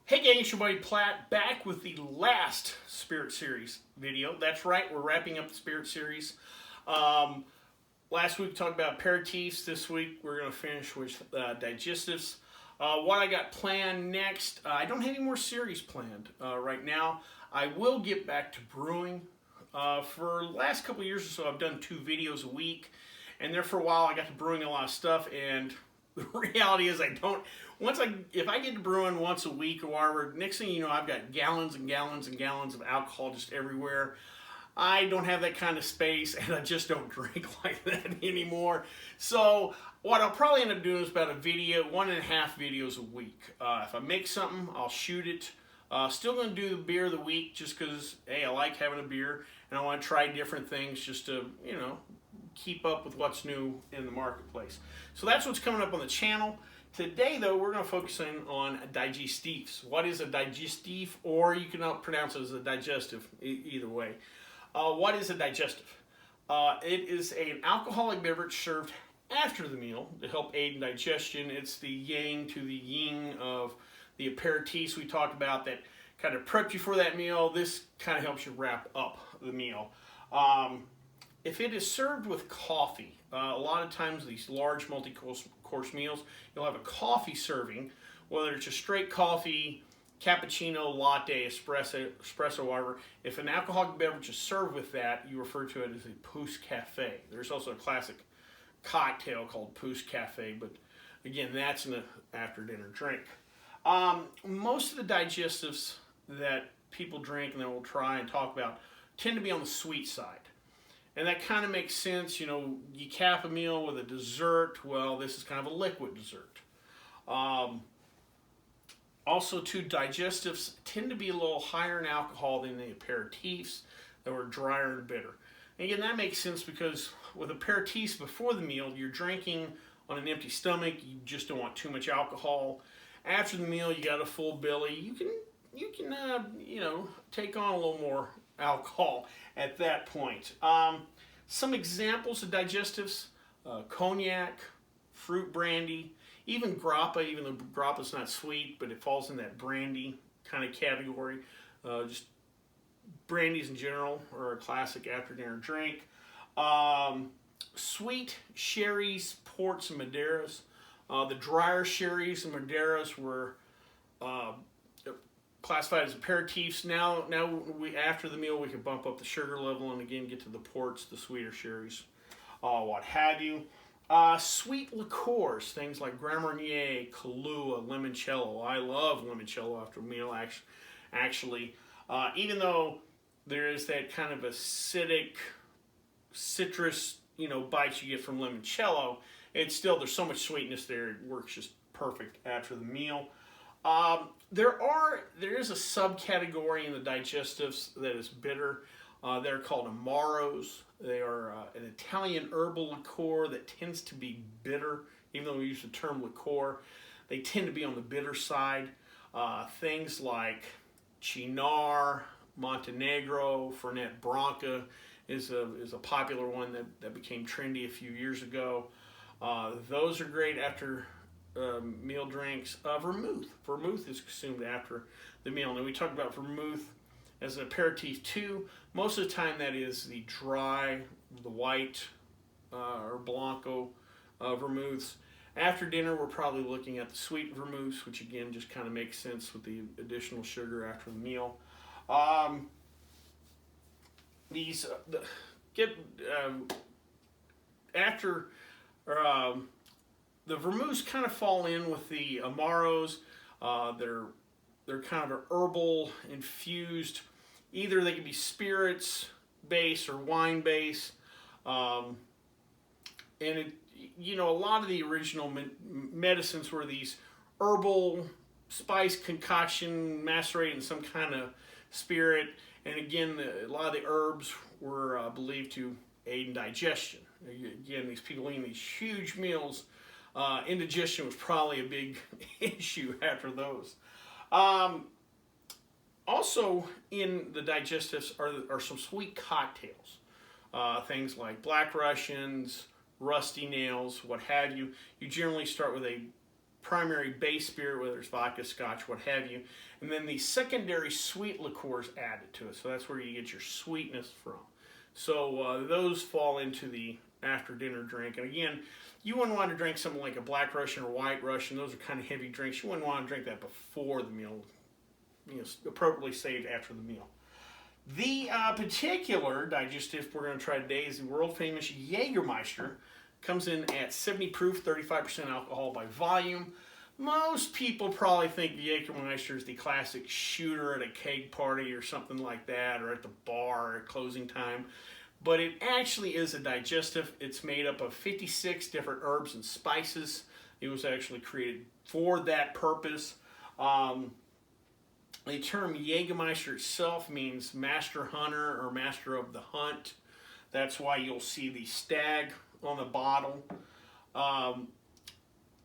Hey gang, it's your buddy Platt back with the last Spirit Series video. That's right, we're wrapping up the Spirit Series. Last week we talked about aperitifs. This week we're going to finish with digestives. What I got planned next, I don't have any more series planned right now. I will get back to brewing. For the last couple of years or so, I've done 2 videos a week. And there for a while I got to brewing a lot of stuff, and the reality is if I get to brewing once a week or whatever, next thing you know, I've got gallons and gallons and gallons of alcohol just everywhere. I don't have that kind of space, and I just don't drink like that anymore. So what I'll probably end up doing is about 1.5 videos a week. If I make something, I'll shoot it. Still going to do the beer of the week just because, hey, I like having a beer, and I want to try different things just to, keep up with what's new in the marketplace. So that's what's coming up on the channel. Today, though, we're going to focus in on digestives. What is a digestive, or you can pronounce it as a digestive, either way. What is a digestive? It is an alcoholic beverage served after the meal to help aid in digestion. It's the yang to the yin of the aperitifs we talked about that kind of prepped you for that meal. This kind of helps you wrap up the meal. If it is served with coffee, a lot of times these large multi-course meals, you'll have a coffee serving, whether it's a straight coffee, cappuccino, latte, espresso, whatever. If an alcoholic beverage is served with that, you refer to it as a pousse cafe. There's also a classic cocktail called pousse cafe, but again, that's an after-dinner drink. Most of the digestives that people drink and that we'll try and talk about tend to be on the sweet side. And that kind of makes sense. You cap a meal with a dessert. Well, this is kind of a liquid dessert. Also, too, digestives tend to be a little higher in alcohol than the aperitifs that were drier and bitter. And again, that makes sense because with aperitifs before the meal, you're drinking on an empty stomach. You just don't want too much alcohol. After the meal, you got a full belly. You can take on a little more alcohol at that point. Some examples of digestives: cognac, fruit brandy, even grappa, even though grappa's not sweet, but it falls in that brandy kind of category. Just brandies in general are a classic after-dinner drink. Sweet sherries, ports, and madeiras. The drier sherries and madeiras were classified as aperitifs. Now after the meal, we can bump up the sugar level and again get to the ports, the sweeter sherries, what have you. Sweet liqueurs, things like Grand Marnier, Kahlua, limoncello. I love limoncello after a meal, actually. Even though there is that kind of acidic, citrus, bites you get from limoncello, it's still, there's so much sweetness there, it works just perfect after the meal. There is a subcategory in the digestives that is bitter. They're called amaros. They are an Italian herbal liqueur that tends to be bitter. Even though we use the term liqueur, they tend to be on the bitter side. Things like Cynar, Montenegro, Fernet Branca is a popular one that became trendy a few years ago. Those are great after meal drinks. Vermouth is consumed after the meal. Now we talked about vermouth as an aperitif too. Most of the time that is the dry, the white or Blanco vermouths. After dinner, we're probably looking at the sweet vermouths, which again just kind of makes sense with the additional sugar after the meal. The vermouths kind of fall in with the amaros. They're kind of an herbal infused. Either they can be spirits based or wine based. And a lot of the original medicines were these herbal spice concoction macerated in some kind of spirit. And again, a lot of the herbs were believed to aid in digestion. Again, these people eating these huge meals, indigestion was probably a big issue after those. Also in the digestives are some sweet cocktails. Things like Black Russians, Rusty Nails, what have you. You generally start with a primary base spirit, whether it's vodka, scotch, what have you, and then the secondary sweet liqueurs added to it. So that's where you get your sweetness from. So those fall into the after dinner drink. And again, you wouldn't want to drink something like a Black Russian or White Russian. Those are kind of heavy drinks. You wouldn't want to drink that before the meal. Appropriately saved after the meal. The particular digestive we're going to try today is the world famous Jagermeister. Comes in at 70 proof, 35% alcohol by volume. Most people probably think the Jagermeister is the classic shooter at a keg party or something like that, or at the bar at closing time. But it actually is a digestive. It's made up of 56 different herbs and spices. It was actually created for that purpose. The term Jagermeister itself means master hunter or master of the hunt. That's why you'll see the stag on the bottle.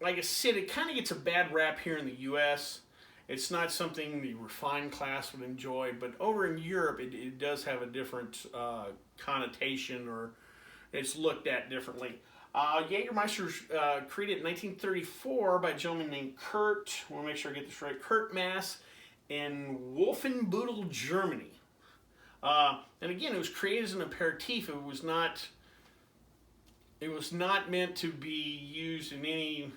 Like I said, it kind of gets a bad rap here in the U.S. It's not something the refined class would enjoy, but over in Europe, it does have a different connotation, or it's looked at differently. Jagermeister was created in 1934 by a gentleman named Kurt, I want to make sure I get this right, Kurt Mass in Wolfenbüttel, Germany. And again, it was created as an aperitif. It was not meant to be used in any,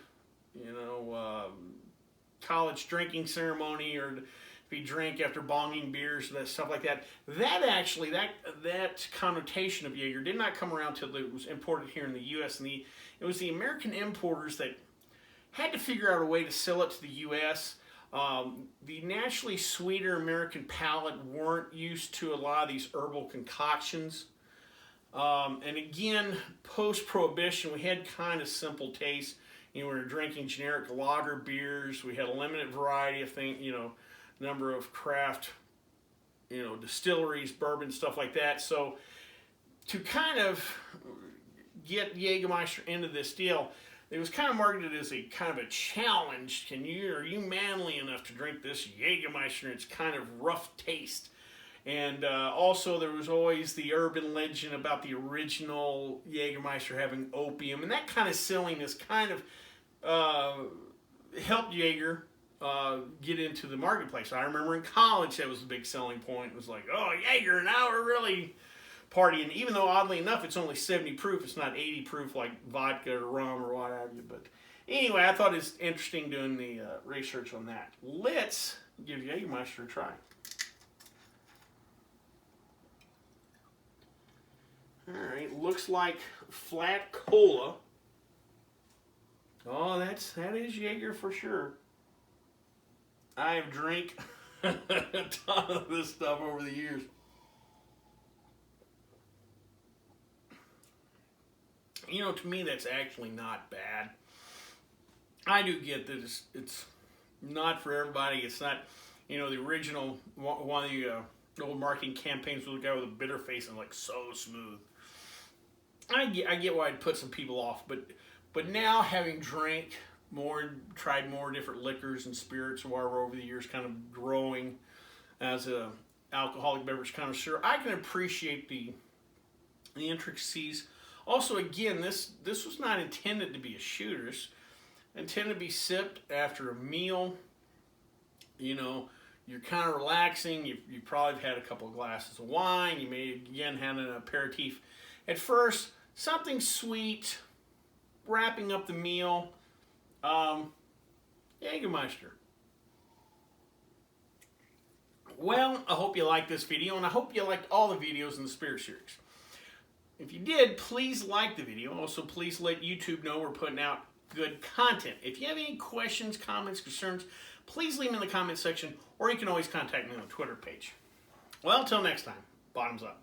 college drinking ceremony or to be drank after bonging beers, that stuff like that. That connotation of Jaeger did not come around till it was imported here in the U.S. And it was the American importers that had to figure out a way to sell it to the U.S. The naturally sweeter American palate weren't used to a lot of these herbal concoctions. And again, post-Prohibition, we had kind of simple taste. We were drinking generic lager beers. We had a limited variety of things, number of craft, distilleries, bourbon, stuff like that. So to kind of get Jagermeister into this deal, it was kind of marketed as a kind of a challenge. Are you manly enough to drink this Jagermeister? It's kind of rough taste. And also there was always the urban legend about the original Jagermeister having opium. And that kind of silliness kind of helped Jaeger get into the marketplace. I remember in college that was a big selling point. It was like, oh, Jaeger, now we're really partying. Even though, oddly enough, it's only 70 proof. It's not 80 proof like vodka or rum or what have you. But anyway, I thought it's interesting doing the research on that. Let's give Jagermeister a try. Alright, looks like flat cola. Oh, that is Jaeger for sure. I have drank a ton of this stuff over the years. To me, that's actually not bad. I do get that it's not for everybody. It's not, the original, one of the old marketing campaigns with the guy with a bitter face and like so smooth. I get why I'd put some people off, but now having tried more different liquors and spirits and whatever over the years, kind of growing as a alcoholic beverage connoisseur, I can appreciate the intricacies. Also, again, this was not intended to be a shooter. It's intended to be sipped after a meal. You're kind of relaxing. You probably have had a couple of glasses of wine. You may, again, had an aperitif at first. Something sweet, wrapping up the meal. Jagermeister. Well, I hope you liked this video, and I hope you liked all the videos in the Spirit series. If you did, please like the video. Also, please let YouTube know we're putting out good content. If you have any questions, comments, concerns, please leave them in the comment section, or you can always contact me on the Twitter page. Well, until next time, bottoms up.